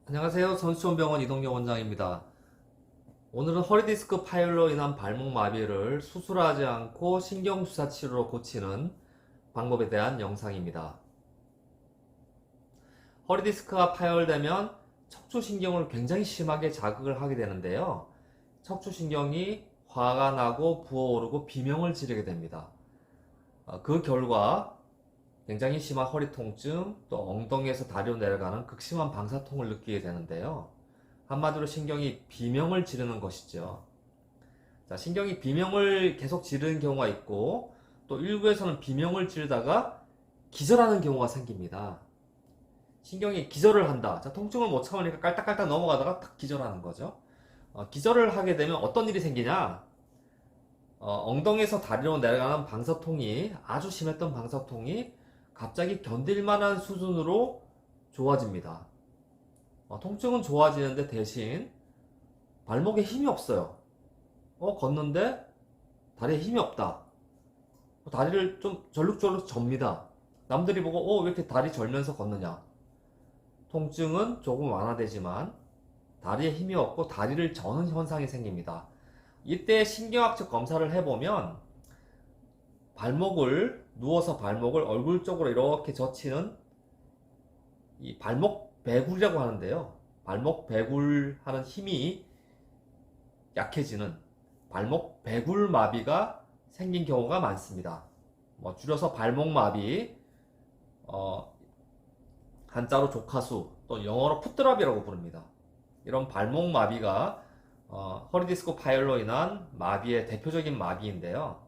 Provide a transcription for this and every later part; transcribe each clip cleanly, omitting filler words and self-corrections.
안녕하세요. 선수촌병원 이동경 원장입니다. 오늘은 허리디스크 파열로 인한 발목 마비를 수술하지 않고 신경주사 치료로 고치는 방법에 대한 영상입니다. 허리디스크가 파열되면 척추신경을 굉장히 심하게 자극을 하게 되는데요. 척추신경이 화가 나고 부어오르고 비명을 지르게 됩니다. 그 결과 굉장히 심한 허리 통증, 또 엉덩이에서 다리로 내려가는 극심한 방사통을 느끼게 되는데요. 한마디로 신경이 비명을 지르는 것이죠. 자, 신경이 비명을 계속 지르는 경우가 있고, 또 일부에서는 비명을 지르다가 기절하는 경우가 생깁니다. 신경이 기절을 한다. 자, 통증을 못 참으니까 깔딱깔딱 넘어가다가 탁 기절하는 거죠. 기절을 하게 되면 어떤 일이 생기냐? 엉덩이에서 다리로 내려가는 방사통이, 아주 심했던 방사통이 갑자기 견딜만한 수준으로 좋아집니다. 통증은 좋아지는데 대신 발목에 힘이 없어요. 걷는데 다리에 힘이 없다. 다리를 좀 절룩절룩 접니다. 남들이 보고 왜 이렇게 다리 절면서 걷느냐. 통증은 조금 완화되지만 다리에 힘이 없고 다리를 저는 현상이 생깁니다. 이때 신경학적 검사를 해보면 누워서 발목을 얼굴 쪽으로 이렇게 젖히는 이 발목 배굴이라고 하는데요. 발목 배굴 하는 힘이 약해지는 발목 배굴 마비가 생긴 경우가 많습니다. 줄여서 발목 마비, 한자로 조카수, 또 영어로 풋드랍이라고 부릅니다. 이런 발목 마비가 허리디스크 파열로 인한 마비의 대표적인 마비인데요.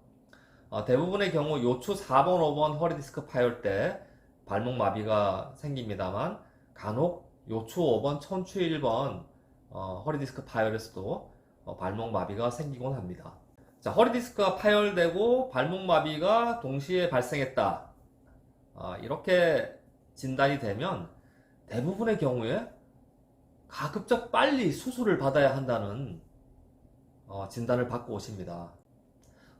대부분의 경우 요추 4번, 5번 허리디스크 파열 때 발목 마비가 생깁니다만 간혹 요추 5번, 천추 1번 허리디스크 파열에서도 발목 마비가 생기곤 합니다. 자, 허리디스크가 파열되고 발목 마비가 동시에 발생했다. 이렇게 진단이 되면 대부분의 경우에 가급적 빨리 수술을 받아야 한다는 진단을 받고 오십니다.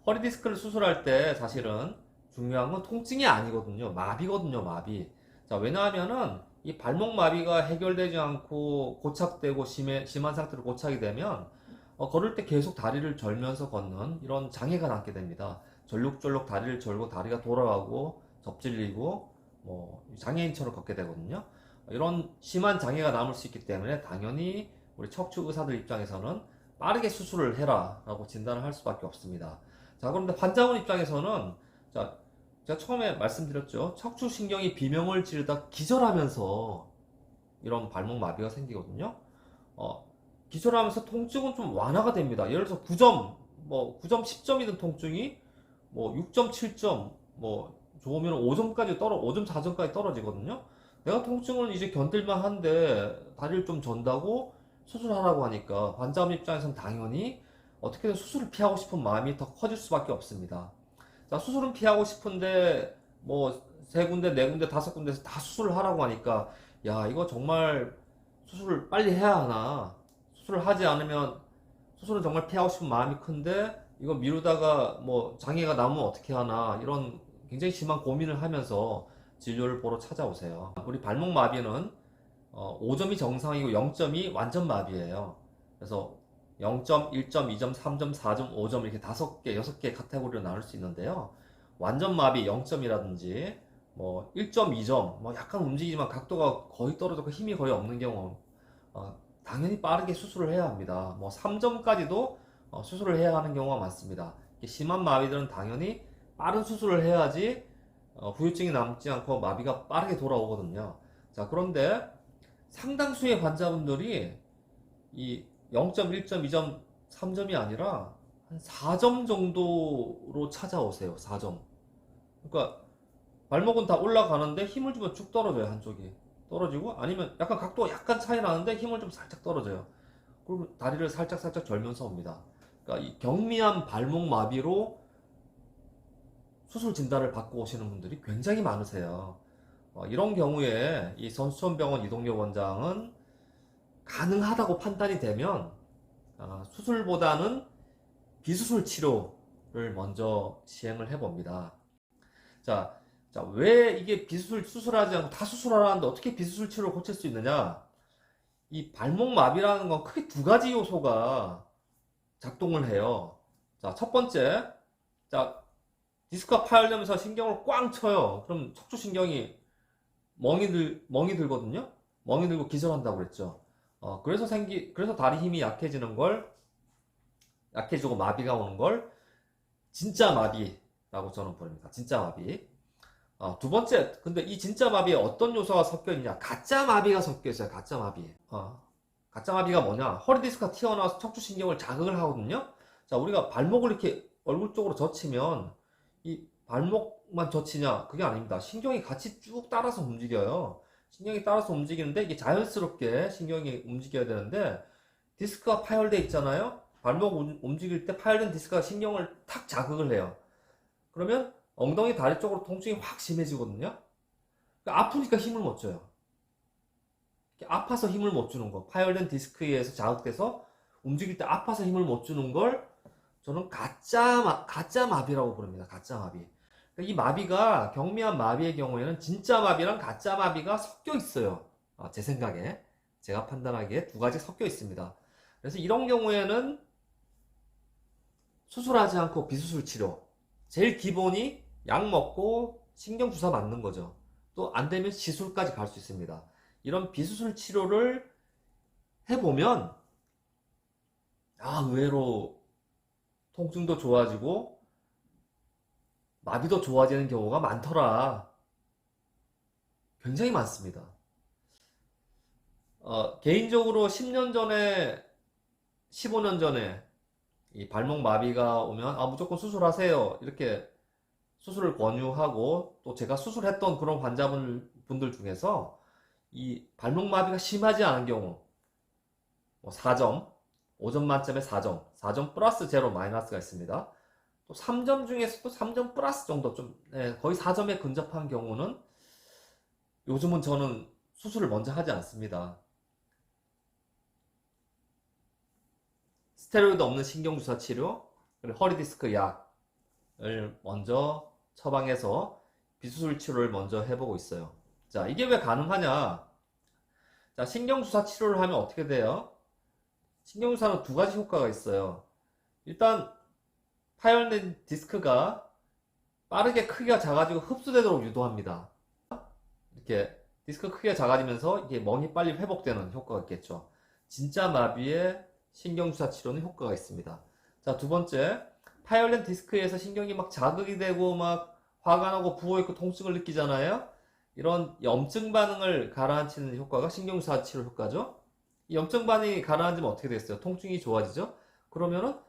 허리디스크를 수술할 때 사실은 중요한 건 통증이 아니거든요. 마비거든요, 마비. 자, 왜냐하면은 이 발목 마비가 해결되지 않고 고착되고 심한 상태로 고착이 되면 걸을 때 계속 다리를 절면서 걷는 이런 장애가 남게 됩니다. 절룩절룩 다리를 절고 다리가 돌아가고 접질리고 장애인처럼 걷게 되거든요. 이런 심한 장애가 남을 수 있기 때문에 당연히 우리 척추 의사들 입장에서는 빠르게 수술을 해라 라고 진단을 할 수밖에 없습니다. 자, 그런데 환자분 입장에서는, 자, 제가 처음에 말씀드렸죠. 척추신경이 비명을 지르다 기절하면서 이런 발목 마비가 생기거든요. 기절하면서 통증은 좀 완화가 됩니다. 예를 들어서 9점, 9점, 10점이던 통증이 6점, 7점, 좋으면 5점, 4점까지 떨어지거든요. 내가 통증을 이제 견딜만 한데 다리를 좀 전다고 수술하라고 하니까 환자분 입장에서는 당연히 어떻게든 수술을 피하고 싶은 마음이 더 커질 수밖에 없습니다. 자, 수술은 피하고 싶은데 세 군데, 네 군데, 다섯 군데에서 다 수술을 하라고 하니까 야, 이거 정말 수술을 빨리 해야 하나? 수술을 하지 않으면 수술은 정말 피하고 싶은 마음이 큰데 이거 미루다가 장애가 남으면 어떻게 하나? 이런 굉장히 심한 고민을 하면서 진료를 보러 찾아오세요. 우리 발목 마비는 5점이 정상이고 0점이 완전 마비예요. 그래서 0점, 1점, 2점, 3점, 4점, 5점 이렇게 5개, 6개 카테고리로 나눌 수 있는데요. 완전 마비 0점이라든지 1점, 2점 약간 움직이지만 각도가 거의 떨어졌고 힘이 거의 없는 경우 당연히 빠르게 수술을 해야 합니다. 3점까지도 수술을 해야 하는 경우가 많습니다. 심한 마비들은 당연히 빠른 수술을 해야지 후유증이 남지 않고 마비가 빠르게 돌아오거든요. 자, 그런데 상당수의 환자분들이 이 0점, 1점, 2점, 3점이 아니라 한 4점 정도로 찾아오세요. 4점. 그러니까 발목은 다 올라가는데 힘을 주면 쭉 떨어져요. 한쪽이 떨어지고, 아니면 약간 각도가 약간 차이 나는데 힘을 좀 살짝 떨어져요. 그리고 다리를 살짝 절면서 옵니다. 그러니까 이 경미한 발목 마비로 수술 진단을 받고 오시는 분들이 굉장히 많으세요. 이런 경우에 이 선수촌병원 이동엽 원장은 가능하다고 판단이 되면 수술보다는 비수술 치료를 먼저 시행을 해봅니다. 자, 왜 이게 수술하지 않고 다 수술하라는데 어떻게 비수술 치료를 고칠 수 있느냐? 이 발목 마비라는 건 크게 두 가지 요소가 작동을 해요. 자, 첫 번째, 자, 디스크가 파열되면서 신경을 꽝 쳐요. 그럼 척추신경이 멍이 들거든요. 멍이 들고 기절한다고 그랬죠. 그래서 다리 힘이 약해지고 마비가 오는 걸 진짜 마비라고 저는 부릅니다. 진짜 마비. 두 번째, 근데 이 진짜 마비에 어떤 요소가 섞여 있냐? 가짜 마비가 섞여 있어요. 가짜 마비. 가짜 마비가 뭐냐? 허리 디스크가 튀어나와서 척추신경을 자극을 하거든요. 자, 우리가 발목을 이렇게 얼굴 쪽으로 젖히면 이 발목만 젖히냐? 그게 아닙니다. 신경이 같이 쭉 따라서 움직여요. 신경이 따라서 움직이는데 이게 자연스럽게 신경이 움직여야 되는데 디스크가 파열돼 있잖아요. 발목 움직일 때 파열된 디스크가 신경을 탁 자극을 해요. 그러면 엉덩이 다리 쪽으로 통증이 확 심해지거든요. 그러니까 아프니까 힘을 못 줘요. 아파서 힘을 못 주는 거. 파열된 디스크에 의해서 자극돼서 움직일 때 아파서 힘을 못 주는 걸 저는 가짜 마비라고 부릅니다. 가짜 마비. 그러니까 이 마비가 경미한 마비의 경우에는 진짜 마비랑 가짜 마비가 섞여 있어요. 제 생각에. 제가 판단하기에 두 가지 섞여 있습니다. 그래서 이런 경우에는 수술하지 않고 비수술 치료. 제일 기본이 약 먹고 신경 주사 맞는 거죠. 또 안 되면 시술까지 갈 수 있습니다. 이런 비수술 치료를 해보면 의외로 통증도 좋아지고 마비도 좋아지는 경우가 많더라. 굉장히 많습니다. 개인적으로 10년 전에 15년 전에 이 발목 마비가 오면 무조건 수술하세요 이렇게 수술을 권유하고, 또 제가 수술했던 그런 환자분들 중에서 이 발목 마비가 심하지 않은 경우 4점, 5점 만점에 4점 플러스 제로 마이너스가 있습니다. 또 3점 중에서도 3점 플러스 정도 거의 4점에 근접한 경우는 요즘은 저는 수술을 먼저 하지 않습니다. 스테로이드 없는 신경주사 치료, 그리고 허리디스크 약을 먼저 처방해서 비수술 치료를 먼저 해보고 있어요. 자, 이게 왜 가능하냐? 자, 신경주사 치료를 하면 어떻게 돼요? 신경주사는 두 가지 효과가 있어요. 일단 파열된 디스크가 빠르게 크기가 작아지고 흡수되도록 유도합니다. 이렇게 디스크 크기가 작아지면서 이게 멍이 빨리 회복되는 효과가 있겠죠. 진짜 마비의 신경주사 치료는 효과가 있습니다. 자, 두 번째, 파열된 디스크에서 신경이 막 자극이 되고 막 화가 나고 부어있고 통증을 느끼잖아요. 이런 염증 반응을 가라앉히는 효과가 신경주사 치료 효과죠. 이 염증 반응이 가라앉으면 어떻게 됐어요? 통증이 좋아지죠? 그러면은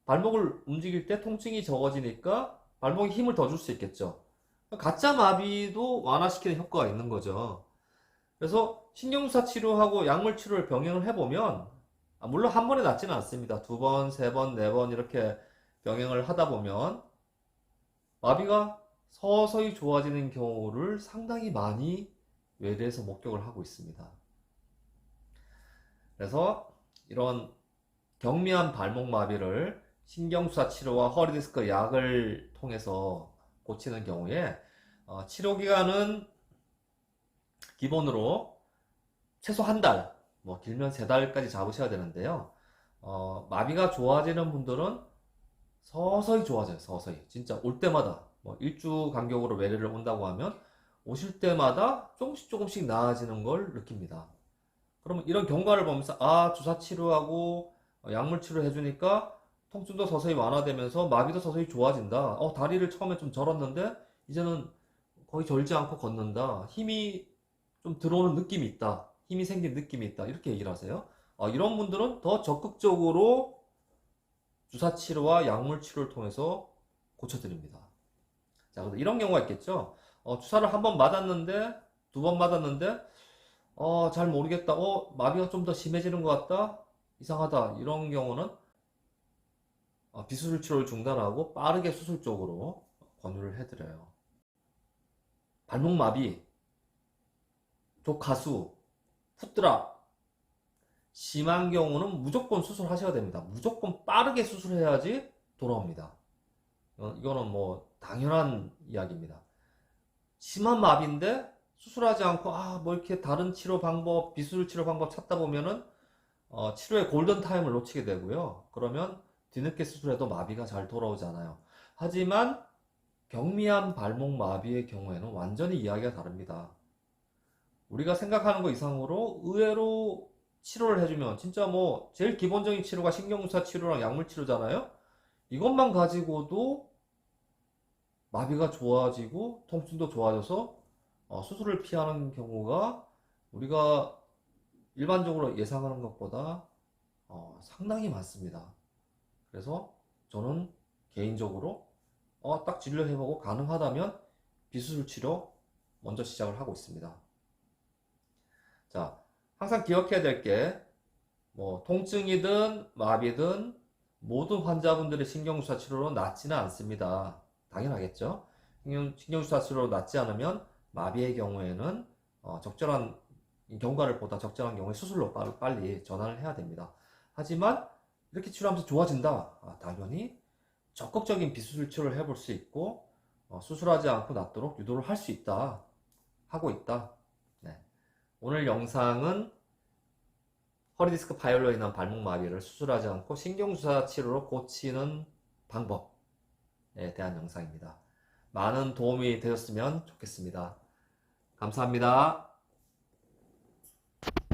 발목을 움직일 때 통증이 적어지니까 발목에 힘을 더 줄 수 있겠죠. 가짜 마비도 완화시키는 효과가 있는 거죠. 그래서 신경주사 치료하고 약물 치료를 병행을 해보면, 물론 한 번에 낫지는 않습니다. 두 번, 세 번, 네 번 이렇게 병행을 하다 보면 마비가 서서히 좋아지는 경우를 상당히 많이 외래에서 목격을 하고 있습니다. 그래서 이런 경미한 발목 마비를 신경주사 치료와 허리디스크 약을 통해서 고치는 경우에 치료 기간은 기본으로 최소 한 달, 길면 세 달까지 잡으셔야 되는데요. 마비가 좋아지는 분들은 서서히 좋아져요. 서서히. 진짜 올 때마다 일주 간격으로 외래를 온다고 하면 오실 때마다 조금씩 나아지는 걸 느낍니다. 그러면 이런 경과를 보면서 주사 치료하고 약물 치료 해주니까 통증도 서서히 완화되면서 마비도 서서히 좋아진다. 다리를 처음에 좀 절었는데 이제는 거의 절지 않고 걷는다. 힘이 좀 들어오는 느낌이 있다. 힘이 생긴 느낌이 있다. 이렇게 얘기를 하세요. 이런 분들은 더 적극적으로 주사 치료와 약물 치료를 통해서 고쳐드립니다. 자, 근데 이런 경우가 있겠죠. 주사를 한 번 맞았는데, 두 번 맞았는데, 잘 모르겠다. 마비가 좀 더 심해지는 것 같다. 이상하다. 이런 경우는 비수술 치료를 중단하고 빠르게 수술 쪽으로 권유를 해드려요. 발목 마비, 조카수, 풋드랍 심한 경우는 무조건 수술하셔야 됩니다. 무조건 빠르게 수술해야지 돌아옵니다. 이거는 당연한 이야기입니다. 심한 마비인데 수술하지 않고 뭐 이렇게 다른 치료 방법, 비수술 치료 방법 찾다 보면은 치료의 골든 타임을 놓치게 되고요. 그러면 뒤늦게 수술해도 마비가 잘 돌아오잖아요. 하지만 경미한 발목 마비의 경우에는 완전히 이야기가 다릅니다. 우리가 생각하는 것 이상으로 의외로 치료를 해주면 진짜 뭐 제일 기본적인 치료가 신경주사 치료랑 약물 치료잖아요. 이것만 가지고도 마비가 좋아지고 통증도 좋아져서 수술을 피하는 경우가 우리가 일반적으로 예상하는 것보다 상당히 많습니다. 그래서 저는 개인적으로 딱 진료해보고 가능하다면 비수술 치료 먼저 시작을 하고 있습니다. 자, 항상 기억해야 될 게 뭐 통증이든 마비든 모든 환자분들의 신경주사 치료로 낫지는 않습니다. 당연하겠죠? 신경주사 치료로 낫지 않으면 마비의 경우에는 적절한 경과를 보다 적절한 경우에 수술로 빨리 전환을 해야 됩니다. 하지만 이렇게 치료하면서 좋아진다. 당연히 적극적인 비수술 치료를 해볼 수 있고 수술하지 않고 낫도록 유도를 할 수 있다. 하고 있다. 네. 오늘 영상은 허리디스크 파열로 인한 발목 마비를 수술하지 않고 신경주사 치료로 고치는 방법에 대한 영상입니다. 많은 도움이 되셨으면 좋겠습니다. 감사합니다.